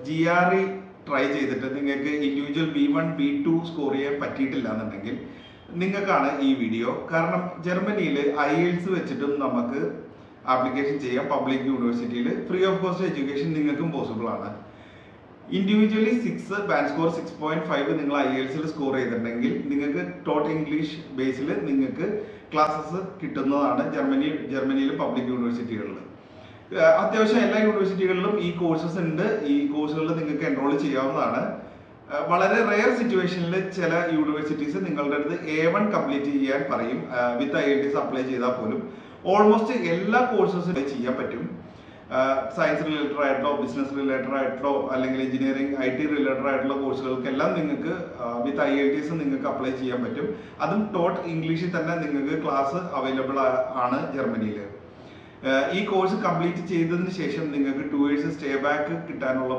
GRE try ചെയ്തിട്ട് നിങ്ങൾക്ക് individual B1 B2 score ചെയ്യാൻ പറ്റിയിട്ടില്ല എന്നുണ്ടെങ്കിൽ നിങ്ങൾക്കാണ് ഈ വീഡിയോ. കാരണം ജർമ്മനിയിൽ IELTS വെച്ചിട്ടും നമുക്ക് ആപ്ലിക്കേഷൻ ചെയ്യാം. പബ്ലിക് യൂണിവേഴ്സിറ്റിയിൽ ഫ്രീ ഓഫ് കോസ്റ്റ് എഡ്യൂക്കേഷൻ നിങ്ങൾക്കും പോസിബിൾ ആണ്. ഇൻഡിവിജ്വലി 6 ബാൻഡ് സ്കോർ 6.5 നിങ്ങൾ IELTS സ്കോർ ചെയ്തിട്ടുണ്ടെങ്കിൽ നിങ്ങൾക്ക് ടോട്ട് ഇംഗ്ലീഷ് ബേസിൽ നിങ്ങൾക്ക് ക്ലാസ്സസ് കിട്ടുന്നതാണ് ജർമ്മനിയിലെ പബ്ലിക് യൂണിവേഴ്സിറ്റികളിൽ. അത്യാവശ്യം എല്ലാ യൂണിവേഴ്സിറ്റികളിലും ഈ കോഴ്സസ് ഉണ്ട്. ഈ കോഴ്സുകളിൽ നിങ്ങൾക്ക് എൻറോൾ ചെയ്യാവുന്നതാണ്. വളരെ റെയർ സിറ്റുവേഷനിൽ ചില യൂണിവേഴ്സിറ്റീസ് നിങ്ങളുടെ അടുത്ത് A1 കംപ്ലീറ്റ് ചെയ്യാൻ പറയും. വിത്ത് IELTS അപ്ലൈ ചെയ്താൽ പോലും ഓൾമോസ്റ്റ് എല്ലാ കോഴ്സസും ചെയ്യാൻ പറ്റും. സയൻസ് റിലേറ്റഡ് ആയിട്ടോ ബിസിനസ് റിലേറ്റഡ് ആയിട്ടോ അല്ലെങ്കിൽ എഞ്ചിനീയറിംഗ് IT റിലേറ്റഡ് ആയിട്ടുള്ള കോഴ്സുകൾക്കെല്ലാം നിങ്ങൾക്ക് വിത്ത് IELTS നിങ്ങൾക്ക് അപ്ലൈ ചെയ്യാൻ പറ്റും. അതും ടോട്ട് ഇംഗ്ലീഷിൽ തന്നെ നിങ്ങൾക്ക് ക്ലാസ് അവൈലബിൾ ആണ് ജർമ്മനിയിൽ. ഈ കോഴ്സ് കംപ്ലീറ്റ് ചെയ്തതിന് ശേഷം നിങ്ങൾക്ക് 2 years സ്റ്റേ ബാക്ക് കിട്ടാനുള്ള